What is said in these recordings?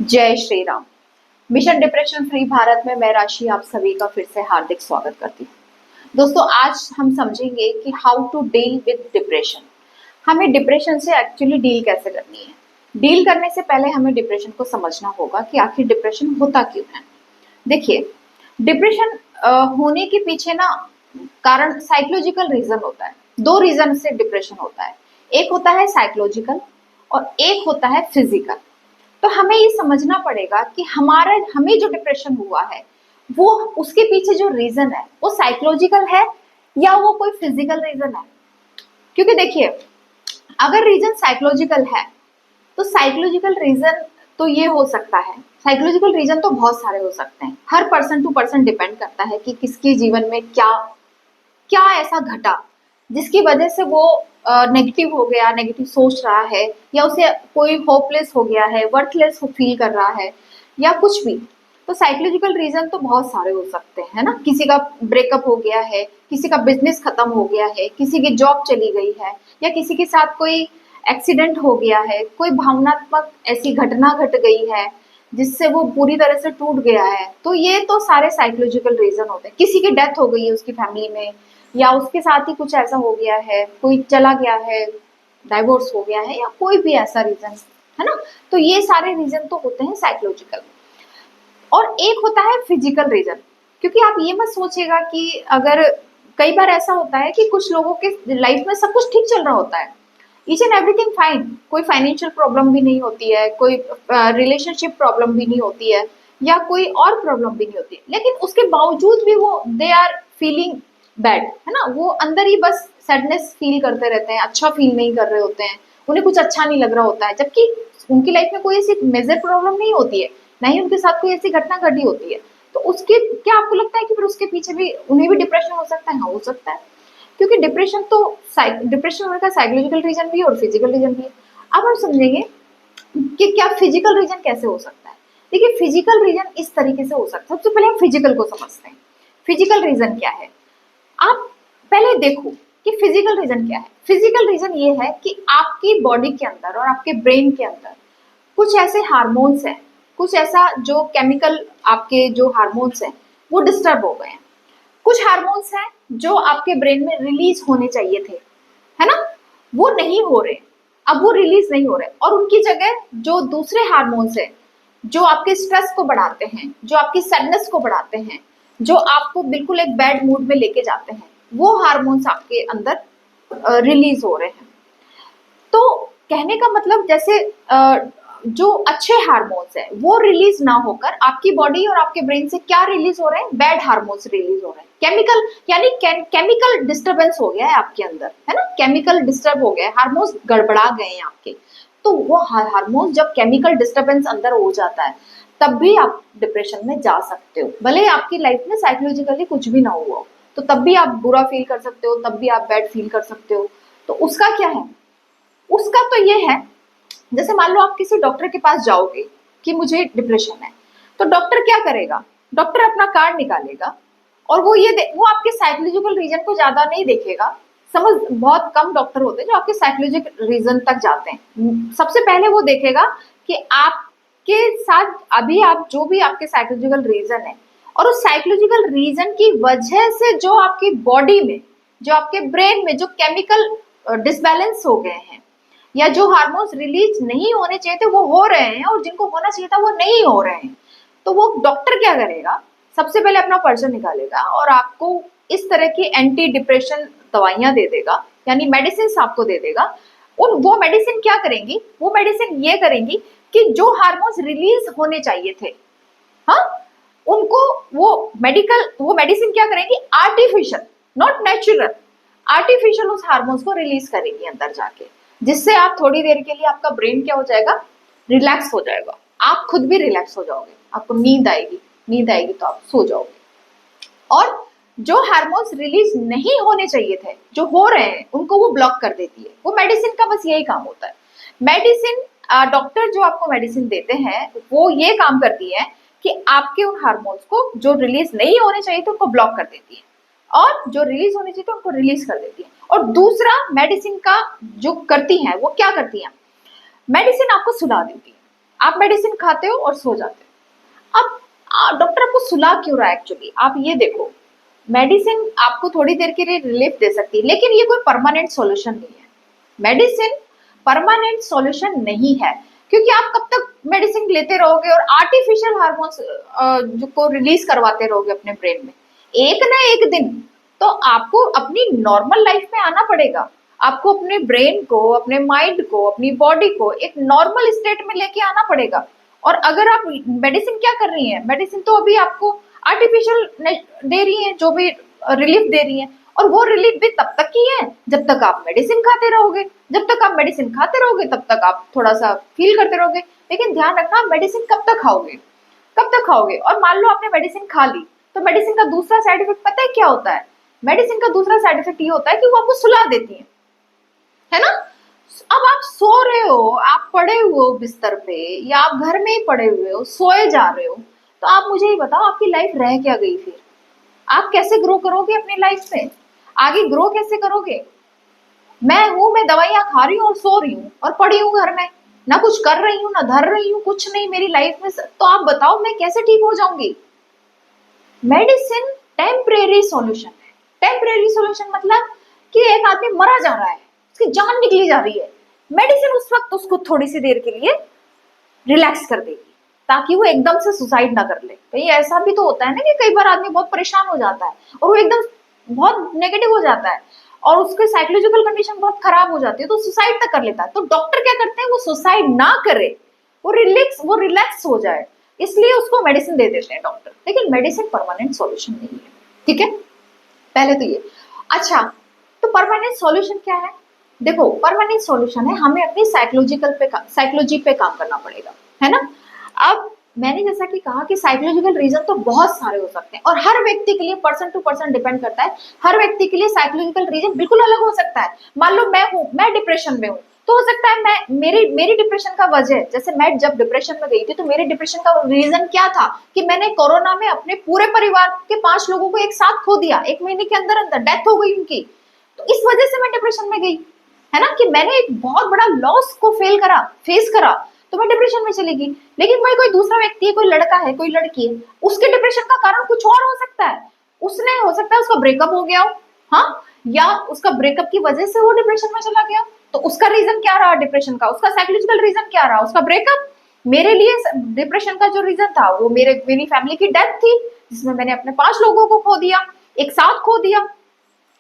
जय Shri Ram. Mission depression free Bharat में मैं राशि आप सभी का फिर से हार्दिक स्वागत करती हूँ। दोस्तों, आज हम समझेंगे कि how to deal with depression. हमें डिप्रेशन से एक्चुअली डील कैसे करनी है। डील करने से पहले हमें डिप्रेशन को समझना होगा कि आखिर डिप्रेशन होता क्यों है। देखिए, डिप्रेशन होने के पीछे ना कारण साइकोलॉजिकल रीजन होता है। दो रीजन से डिप्रेशन होता है, एक होता है साइकोलॉजिकल और एक होता है फिजिकल। तो हमें ये समझना पड़ेगा कि हमें जो डिप्रेशन हुआ है वो उसके पीछे जो रीजन है वो साइकोलॉजिकल है या वो कोई फिजिकल रीजन है। क्योंकि देखिए, अगर रीजन साइकोलॉजिकल है तो साइकोलॉजिकल रीजन तो ये हो सकता है। साइकोलॉजिकल रीजन तो बहुत सारे हो सकते हैं, हर पर्सन टू पर्सन डिपेंड करता है कि किसके जीवन में क्या क्या ऐसा घटा जिसकी वजह से वो नेगेटिव हो गया, नेगेटिव सोच रहा है, या उसे कोई होपलेस हो गया है, वर्थलेस फील कर रहा है, या कुछ भी। तो साइकोलॉजिकल रीजन तो बहुत सारे हो सकते हैं, है ना। किसी का ब्रेकअप हो गया है, किसी का बिजनेस खत्म हो गया है, किसी की जॉब चली गई है, या किसी के साथ कोई एक्सीडेंट हो गया है, कोई भावनात्मक ऐसी घटना घट गई है जिससे वो पूरी तरह से टूट गया है। तो ये तो सारे साइकोलॉजिकल रीजन होते हैं। किसी की डेथ हो गई है उसकी फैमिली में, या उसके साथ ही कुछ ऐसा हो गया है, कोई चला गया है, डाइवोर्स हो गया है, या कोई भी ऐसा रीजन, है ना। तो ये सारे रीजन तो होते हैं साइकोलॉजिकल। और एक होता है फिजिकल रीजन। क्योंकि आप ये मत सोचिएगा कि अगर कई बार ऐसा होता है कि कुछ लोगों के लाइफ में सब कुछ ठीक चल रहा होता है, ईच एंड एवरीथिंग फाइन, कोई फाइनेंशियल प्रॉब्लम भी नहीं होती है, कोई रिलेशनशिप प्रॉब्लम भी नहीं होती है, या कोई और प्रॉब्लम भी नहीं होती है, लेकिन उसके बावजूद भी वो दे आर फीलिंग बैड, है ना। वो अंदर ही बस सैडनेस फील करते रहते हैं, अच्छा फील नहीं कर रहे होते हैं, उन्हें कुछ अच्छा नहीं लग रहा होता है, जबकि उनकी लाइफ में कोई ऐसी मेजर प्रॉब्लम नहीं होती है, ना ही उनके साथ कोई ऐसी घटना घटी होती है। तो उसके क्या आपको लगता है कि फिर उसके पीछे भी उन्हें भी डिप्रेशन हो सकता है? हाँ, हो सकता है। क्योंकि डिप्रेशन होने का साइकोलॉजिकल रीजन भी है और फिजिकल रीजन भी है। अब हम समझेंगे कि क्या फिजिकल रीजन कैसे हो सकता है। देखिए, फिजिकल रीजन इस तरीके से हो सकता है। सबसे पहले हम फिजिकल को समझते हैं। फिजिकल रीजन क्या है, आप पहले देखो कि फिजिकल रीजन क्या है। फिजिकल रीजन ये है कि आपकी बॉडी के अंदर और आपके ब्रेन के अंदर कुछ ऐसे हार्मोन्स हैं, कुछ ऐसा जो केमिकल, आपके जो हार्मोन्स हैं वो डिस्टर्ब हो गए हैं। कुछ हार्मोन्स हैं जो आपके ब्रेन में रिलीज होने चाहिए थे, है ना, वो नहीं हो रहे। अब वो रिलीज नहीं हो रहे और उनकी जगह जो दूसरे हार्मोन्स हैं जो आपके स्ट्रेस को बढ़ाते हैं, जो आपकी सैडनेस को बढ़ाते हैं, जो आपको बिल्कुल एक बैड मूड में लेके जाते हैं, वो हार्मोन्स आपके अंदर रिलीज हो रहे हैं। तो कहने का मतलब, जैसे जो अच्छे हार्मोन्स है वो रिलीज ना होकर आपकी बॉडी और आपके ब्रेन से क्या रिलीज हो रहे हैं, बैड हार्मोन्स रिलीज हो रहे हैं, केमिकल, यानी केमिकल डिस्टरबेंस हो गया है आपके अंदर, है ना। केमिकल डिस्टर्ब हो गया है, हार्मोन्स गड़बड़ा गए हैं आपके। तो वो हार्मोन्स जब केमिकल डिस्टरबेंस अंदर हो जाता है तब भी आप डिप्रेशन में जा सकते हो, भले आपकी लाइफ में साइकोलॉजिकली कुछ भी ना हुआ हो, तो तब भी आप बुरा फील कर सकते हो, तब भी आप बैड फील कर सकते हो। तो उसका क्या है, उसका तो ये है, जैसे मान लो आप किसी डॉक्टर के पास जाओगे कि मुझे डिप्रेशन है, तो डॉक्टर क्या करेगा, डॉक्टर अपना कार्ड निकालेगा और वो आपके साइकोलॉजिकल रीजन को ज्यादा नहीं देखेगा। समझ, बहुत कम डॉक्टर होते हैं जो आपके साइकोलॉजिकल रीजन तक जाते हैं। सबसे पहले वो देखेगा कि आपके साथ अभी आप जो भी आपके साइकोलॉजिकल रीजन है, और उस साइकोलॉजिकल रीजन की वजह से जो आपकी बॉडी में, जो आपके ब्रेन में जो केमिकल डिसबैलेंस हो गए हैं, या जो हार्मोन्स रिलीज नहीं होने चाहिए थे वो हो रहे हैं, और जिनको होना चाहिए था वो नहीं हो रहे हैं। तो वो डॉक्टर क्या करेगा, सबसे पहले अपना पर्चा निकालेगा और आपको इस तरह की एंटी डिप्रेशन दवाइयां दे देगा, यानी मेडिसिन आपको दे देगा। वो मेडिसिन क्या करेंगी, वो मेडिसिन ये करेंगी कि जो हार्मोन्स रिलीज होने चाहिए थे, हाँ, उनको वो मेडिसिन क्या करेंगी, आर्टिफिशियल, नॉट नेचुरल, आर्टिफिशियल उस हार्मोन्स को रिलीज करेगी अंदर जाके, जिससे आप थोड़ी देर के लिए आपका ब्रेन क्या हो जाएगा, रिलैक्स हो जाएगा। आप खुद भी रिलैक्स हो जाओगे, आपको नींद आएगी, नींद आएगी तो आप सो जाओगे। और जो हार्मोन्स रिलीज नहीं होने चाहिए थे जो हो रहे हैं उनको वो ब्लॉक कर देती है। वो मेडिसिन का बस यही काम होता है। मेडिसिन, डॉक्टर जो आपको मेडिसिन देते हैं वो ये काम करती है कि आपके उन हार्मोन्स को जो रिलीज नहीं होने चाहिए थे उनको ब्लॉक कर देती है, और जो रिलीज होने चाहिए थे उनको रिलीज कर देती है। और दूसरा, मेडिसिन का जो करती है वो क्या करती है, मेडिसिन आपको सुला देती है। आप मेडिसिन खाते हो और सो जाते हो। अब डॉक्टर आपको सुला क्यों रहा है एक्चुअली, आप ये देखो, मेडिसिन आपको थोड़ी देर के लिए रिलीफ दे सकती है, लेकिन ये कोई परमानेंट सॉल्यूशन नहीं है। मेडिसिन परमानेंट सॉल्यूशन नहीं है, क्योंकि आप कब तक मेडिसिन लेते रहोगे और आर्टिफिशियल हार्मोन्स जो को रिलीज करवाते रहोगे अपने ब्रेन में। एक ना एक दिन तो आपको अपनी नॉर्मल लाइफ में आना पड़ेगा। आपको अपने ब्रेन को, अपने माइंड को, अपनी बॉडी को एक नॉर्मल स्टेट में लेके आना पड़ेगा। और अगर आप मेडिसिन क्या कर रही हैं, मेडिसिन तो अभी आपको आर्टिफिशियल दे रही है, जो भी रिलीफ दे रही है, और वो रिलीफ भी तब तक की है जब तक आप मेडिसिन खाते रहोगे। जब तक आप मेडिसिन खाते रहोगे तब तक आप थोड़ा सा फील करते रहोगे, लेकिन ध्यान रखना आप मेडिसिन कब तक खाओगे, कब तक खाओगे। और मान लो आपने मेडिसिन खा ली, तो मेडिसिन का दूसरा साइड इफेक्ट पता है क्या होता है? मेडिसिन का दूसरा साइड इफेक्ट ये होता है कि वो आपको सुला देती है ना। अब आप सो रहे हो, आप पड़े हुए हो बिस्तर पे, या आप घर में ही पड़े हुए हो, सोए जा रहे हो, तो आप मुझे ये बताओ आपकी लाइफ रह क्या गई फिर? आप कैसे ग्रो करोगे अपनी लाइफ में? आगे ग्रो कैसे करोगे? मैं दवाइयां खा रही हूँ और सो रही हूँ और पड़ी हूँ घर में, ना कुछ कर रही हूँ ना धर रही हूँ, कुछ नहीं मेरी लाइफ में, तो आप बताओ मैं कैसे ठीक हो जाऊंगी? मेडिसिन टेम्परेरी सॉल्यूशन है। टेम्परेरी सॉल्यूशन मतलब कि एक आदमी मरा जा रहा है, उसकी जान निकली जा रही है, मेडिसिन उस वक्त उसको थोड़ी सी देर के लिए रिलैक्स कर देगी, ताकि वो एकदम से सुसाइड ना कर ले। कहीं ऐसा भी तो होता है ना कि कई बार आदमी बहुत परेशान हो जाता है और वो एकदम बहुत नेगेटिव हो जाता है और उसके साइकोलॉजिकल कंडीशन बहुत खराब हो जाती है, तो सुसाइड तक कर लेता है। तो डॉक्टर क्या करते हैं, वो सुसाइड ना करे, वो रिलैक्स हो जाए, इसलिए उसको मेडिसिन दे देते हैं डॉक्टर। लेकिन मेडिसिन परमानेंट सॉल्यूशन नहीं है, ठीक है, पहले तो ये। अच्छा, तो परमानेंट सॉल्यूशन क्या है? देखो, परमानेंट सॉल्यूशन है हमें अपनी साइकोलॉजी पे काम करना पड़ेगा, है ना। अब मैंने जैसा कि कहा कि साइकोलॉजिकल रीजन तो बहुत सारे हो सकते हैं और हर व्यक्ति के लिए पर्सन टू पर्सन डिपेंड करता है। हर व्यक्ति के लिए साइकोलॉजिकल रीजन बिल्कुल अलग हो सकता है। मान लो मैं डिप्रेशन में हूँ, तो हो सकता है मैं मेरी डिप्रेशन का वजह, जैसे मैं जब डिप्रेशन में गई थी तो मेरे डिप्रेशन का रीजन क्या था कि मैंने कोरोना में अपने पूरे परिवार के 5 लोगों को एक साथ खो दिया, 1 महीने के अंदर अंदर डेथ हो गई उनकी। तो इस वजह से मैं डिप्रेशन में गई, है ना, कि मैंने एक बहुत बड़ा लॉस को फेस करा, तो मैं डिप्रेशन में चली गई। लेकिन वही कोई दूसरा व्यक्ति है, कोई लड़का है, कोई लड़की है, उसके डिप्रेशन का कारण कुछ और हो सकता है। उसने हो सकता है उसका ब्रेकअप हो गया हो, हाँ, या उसका ब्रेकअप की वजह से वो डिप्रेशन में चला गया, तो उसका रीजन क्या रहा डिप्रेशन का, उसका साइकोलॉजिकल रीजन क्या रहा, उसका ब्रेकअप। मेरे लिए डिप्रेशन का जो रीजन था वो मेरी फैमिली की डेथ थी, जिसमें मैंने अपने 5 लोगों को खो दिया, एक साथ खो दिया,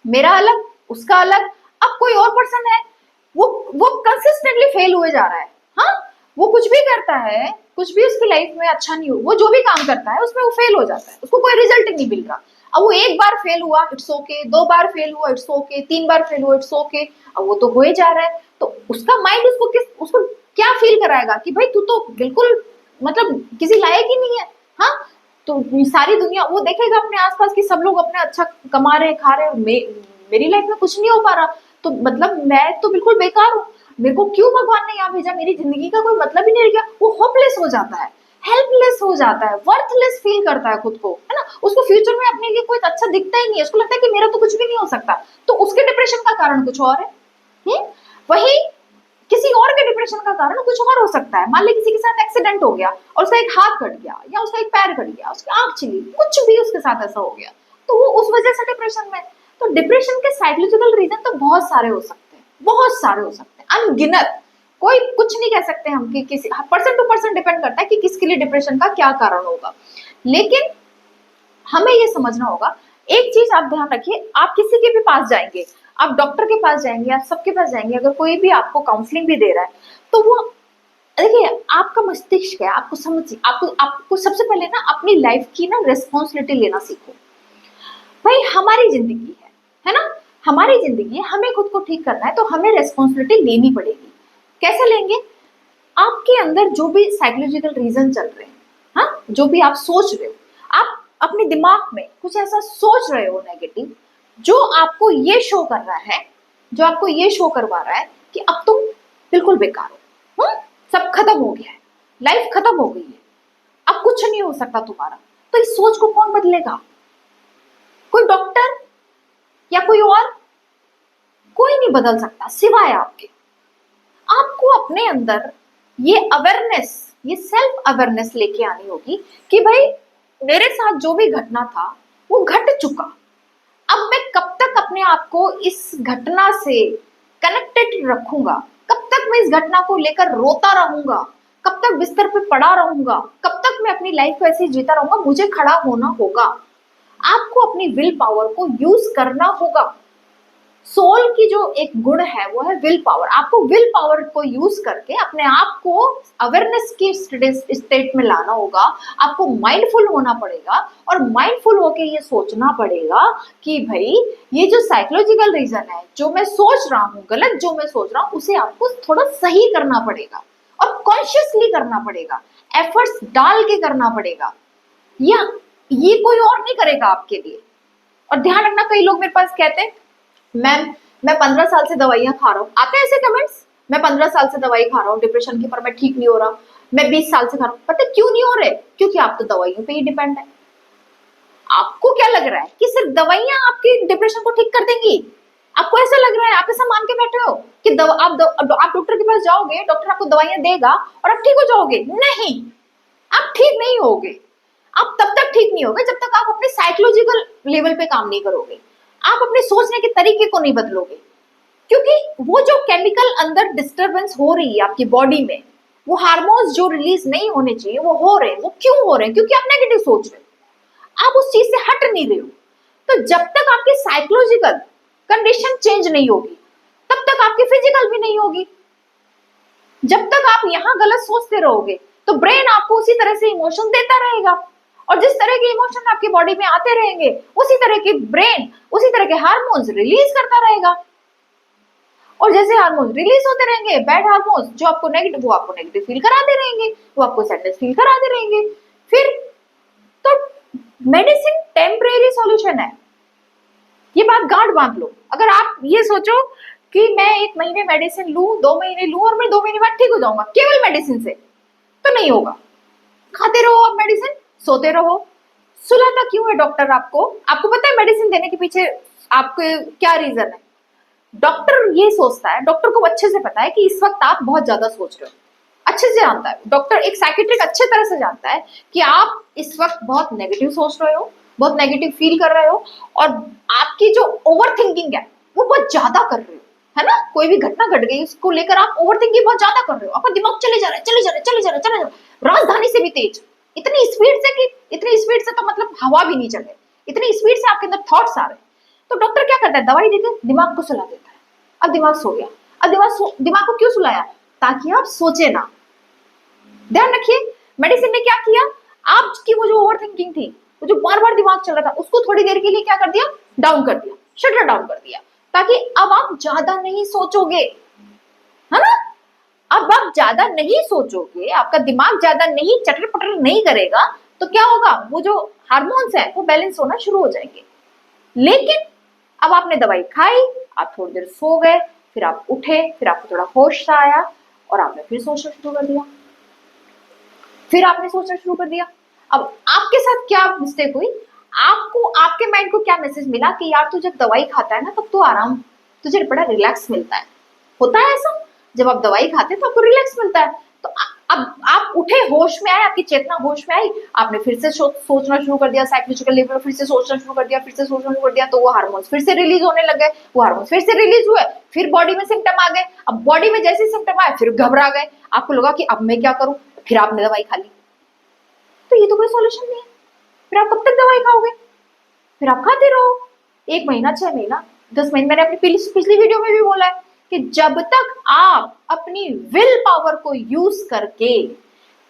मेरा अलग उसका अलग। अब कोई और पर्सन है, वो कंसिस्टेंटली फेल हुए जा रहा है, हाँ, वो कुछ भी करता है, कुछ भी उसकी लाइफ में अच्छा नहीं हो, वो जो भी काम करता है उसमें वो फेल हो जाता है, उसको कोई रिजल्ट नहीं मिल रहा। अब वो एक बार फेल हुआ, इट्स ओके, 2 बार फेल हुआ, इट्स ओके, 3 बार फेल हुआ, इट्स ओके, अब वो तो हो ही जा रहा है। तो उसका माइंड उसको क्या फील कराएगा कि भाई तू तो बिल्कुल मतलब किसी लायक ही नहीं है, हाँ। तो सारी दुनिया वो देखेगा अपने आसपास की सब लोग अपने अच्छा कमा रहे खा रहे, मेरी लाइफ में कुछ नहीं हो पा रहा, तो मतलब मैं तो बिल्कुल बेकार हूँ, मेरे को क्यों भगवान ने यहाँ भेजा, मेरी जिंदगी का कोई मतलब ही नहीं रह गया। वो होपलेस हो जाता है, हेल्पलेस हो जाता है, वर्थलेस फील करता है खुद को, है ना। उसको फ्यूचर में अपने लिए कोई अच्छा दिखता ही नहीं है, उसको लगता है कि मेरा तो कुछ भी नहीं हो सकता। तो उसके डिप्रेशन का कारण कुछ और है, वही किसी और के डिप्रेशन का कारण कुछ और हो सकता है। मान ली किसी के साथ एक्सीडेंट हो गया और उसका एक हाथ कट गया या उसका एक पैर कट गया, उसकी आंख छिली, कुछ भी उसके साथ ऐसा हो गया, तो वो उस वजह से डिप्रेशन में। तो डिप्रेशन के साइकोलॉजिकल रीजन तो बहुत सारे हो सकते हैं, बहुत सारे हो सकते हैं, अनगिनत। कोई कुछ नहीं कह सकते हम कि किसी पर्सन टू पर्सन डिपेंड करता है कि किसके लिए डिप्रेशन का क्या कारण होगा। लेकिन हमें ये समझना होगा, एक चीज आप ध्यान रखिए, आप किसी के भी पास जाएंगे, आप डॉक्टर के पास जाएंगे, आप सबके पास जाएंगे, अगर कोई भी आपको काउंसलिंग भी दे रहा है, तो वो देखिए आपका मस्तिष्क है, आपको समझिए, आपको सबसे पहले ना अपनी लाइफ की ना रिस्पॉन्सिबिलिटी लेना सीखो। भाई हमारी जिंदगी है ना, हमारी जिंदगी है, हमें खुद को ठीक करना है, तो हमें रिस्पॉन्सिबिलिटी लेनी पड़ेगी। कैसे लेंगे? आपके अंदर जो भी साइकोलॉजिकल रीजन चल रहे हैं, हाँ, जो भी आप सोच रहे हो, आप अपने दिमाग में कुछ ऐसा सोच रहे हो नेगेटिव, जो आपको ये शो कर रहा है, जो आपको ये शो करवा रहा है कि अब तुम बिल्कुल बेकार हो, सब खत्म हो गया है, लाइफ खत्म हो गई है, अब कुछ नहीं हो सकता तुम्हारा। तो इस सोच को कौन बदलेगा? कोई डॉक्टर या कोई और? कोई नहीं बदल सकता सिवाय आपके। आपको अपने अंदर ये अवेयरनेस ये सेल्फ अवेयरनेस लेके आनी होगी कि भाई मेरे साथ जो भी घटना था वो घट चुका, अब मैं कब तक अपने आप को इस घटना से कनेक्टेड रखूंगा, कब तक मैं इस घटना को लेकर रोता रहूंगा, कब तक बिस्तर पे पड़ा रहूंगा, कब तक मैं अपनी लाइफ को ऐसे जीता रहूंगा, मुझे खड़ा होना होगा। आपको अपनी विल पावर को यूज करना होगा। सोल की जो एक गुण है वो है विल पावर। आपको विल पावर को यूज करके अपने आप को अवेयरनेस की स्टेट में लाना होगा। आपको माइंडफुल होना पड़ेगा और माइंडफुल होके ये सोचना पड़ेगा कि भाई ये जो साइकोलॉजिकल रीजन है, जो मैं सोच रहा हूँ गलत, जो मैं सोच रहा हूँ उसे आपको थोड़ा सही करना पड़ेगा और कॉन्शियसली करना पड़ेगा, एफर्ट्स डाल के करना पड़ेगा। या ये कोई और नहीं करेगा आपके लिए। और ध्यान रखना, कई लोग मेरे पास कहते हैं मैम मैं 15 साल से दवाइयां खा रहा हूँ, आते हैं ऐसे कमेंट्स, मैं 15 साल से दवाई खा रहा हूँ डिप्रेशन की, पर मैं ठीक नहीं हो रहा, मैं 20 साल से खा रहा हूँ। पता क्यों नहीं हो रहे? क्योंकि आप तो दवाइयों पे ही डिपेंड है। आपको क्या लग रहा है कि सिर्फ दवाइयां आपकी डिप्रेशन को ठीक कर देंगी? आपको ऐसा लग रहा है, आप ऐसा मान के बैठे हो कि आप डॉक्टर के पास जाओगे, डॉक्टर आपको दवाइयां देगा और आप ठीक हो जाओगे? नहीं, आप ठीक नहीं होगे। आप तब तक ठीक नहीं होगे जब तक आप अपने साइकोलॉजिकल लेवल पे काम नहीं करोगे, आप अपने सोचने के तरीके को नहीं बदलोगे। क्योंकि वो जो केमिकल अंदर डिस्टरबेंस हो रही है आपकी बॉडी में, वो हार्मोन्स जो रिलीज नहीं होने चाहिए वो हो रहे हैं। वो क्यों हो रहे हैं? क्योंकि आप नेगेटिव सोच रहे हो, आप उस चीज से हट नहीं रहे हो। तो जब तक आपकी साइकोलॉजिकल कंडीशन चेंज नहीं होगी तब तक आपकी फिजिकल भी नहीं होगी। जब तक आप यहाँ गलत सोचते रहोगे तो ब्रेन आपको उसी तरह से इमोशन देता रहेगा, और जिस तरह के इमोशन आपकी बॉडी में आते रहेंगे उसी तरह के ब्रेन उसी तरह के हार्मोन्स रिलीज करता रहेगा। और जैसे हार्मोन्स रिलीज होते रहेंगे, बैड हार्मोन्स जो आपको नेगेटिव, वो आपको नेगेटिव फील कराते रहेंगे, वो आपको सैडनेस फील कराते रहेंगे। फिर तो मेडिसिन टेम्परेरी सॉल्यूशन है, ये बात गांठ बांध लो। अगर आप ये सोचो कि मैं 1 महीने मेडिसिन लूं, 2 महीने लूं और मैं 2 महीने बाद ठीक हो जाऊंगा केवल मेडिसिन से, तो नहीं होगा। खाते रहो आप मेडिसिन, सोते रहो। सुलाता क्यों है डॉक्टर आपको? आपको पता है मेडिसिन देने के पीछे आपके क्या रीजन है? डॉक्टर ये सोचता है, डॉक्टर को अच्छे से पता है कि इस वक्त आप बहुत ज्यादा सोच रहे हो, अच्छे से जानता है डॉक्टर, एक साइकेट्रिक अच्छे तरह से जानता है कि आप इस वक्त बहुत नेगेटिव सोच रहे हो, बहुत नेगेटिव फील कर रहे हो, और आपकी जो ओवर थिंकिंग है वो बहुत ज्यादा कर रहे हो, है ना? कोई भी घटना घट गई उसको लेकर आप ओवर थिंकिंग बहुत ज्यादा कर रहे हो, आपका दिमाग चले जा रहा है, चले जा रहा है, चले जा रहा है, चले जा रहा है, राजधानी से भी तेज, इतनी स्पीड से कि इतनी स्पीड से तो मतलब हवा भी नहीं चले, इतनी स्पीड से आपके अंदर थॉट्स आ रहे हैं। तो डॉक्टर क्या करता है? दवाई देकर दिमाग को सुला देता है। अब दिमाग सो गया। अब दिमाग को क्यों सुलाया? ताकि आप सोचे ना। ध्यान रखिए, मेडिसिन ने क्या किया, आपकी वो जो ओवर थिंकिंग थी, वो जो बार बार दिमाग चल रहा था, उसको थोड़ी देर के लिए क्या कर दिया? डाउन कर दिया, शटर डाउन कर दिया, ताकि अब आप ज्यादा नहीं सोचोगे, है ना? अब आप ज्यादा नहीं सोचोगे, आपका दिमाग ज्यादा नहीं चटर पटर नहीं करेगा, तो क्या होगा? वो जो हार्मोन्स है वो बैलेंस होना शुरू हो जाएंगे। लेकिन अब आपने दवाई खाई, आप थोड़ी देर सो गए, फिर आप उठे, फिर आपको थोड़ा होश सा आया और आपने फिर सोचना शुरू कर दिया, फिर आपने सोचना शुरू कर दिया। अब आपके साथ क्या मिस्टेक हुई? आपको आपके माइंड को क्या मैसेज मिला कि यार तू जब दवाई खाता है ना तब तो आराम, तुझे बड़ा रिलैक्स मिलता है। होता है ऐसा, जब आप दवाई खाते हैं तो आपको रिलैक्स मिलता है। तो अब आप उठे, होश में आए, आपकी चेतना होश में आई, आपने फिर से सोचना शुरू कर दिया, साइकोलॉजिकल लेवल पर फिर से सोचना शुरू कर दिया, फिर से सोचना शुरू कर दिया, तो वो हार्मोन्स फिर से रिलीज होने लग गए, वो हार्मोन्स फिर से रिलीज हुए, फिर बॉडी में सिम्टम आ गए। अब बॉडी में जैसे सिम्टम आए फिर घबरा गए, आपको लगा कि अब मैं क्या करूं, फिर आपने दवाई खा ली। तो ये तो कोई सॉल्यूशन नहीं है। फिर आप कब तक दवाई खाओगे? फिर आप खाते रहो 1 महीना, 6 महीना, 10 महीने। मैंने अपनी पिछली वीडियो में भी बोला है कि जब तक आप अपनी विल पावर को यूज करके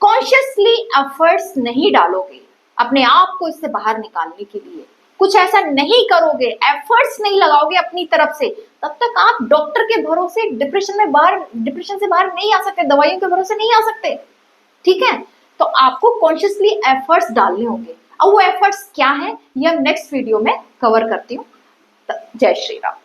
कॉन्शियसली एफर्ट्स नहीं डालोगे अपने आप को इससे बाहर निकालने के लिए, कुछ ऐसा नहीं करोगे, एफर्ट्स नहीं लगाओगे अपनी तरफ से, तब तक आप डॉक्टर के भरोसे डिप्रेशन से बाहर नहीं आ सकते, दवाइयों के भरोसे नहीं आ सकते। ठीक है? तो आपको कॉन्शियसली एफर्ट्स डालने होंगे। अब वो एफर्ट्स क्या है ये हम नेक्स्ट वीडियो में कवर करती हूँ। जय श्री राम।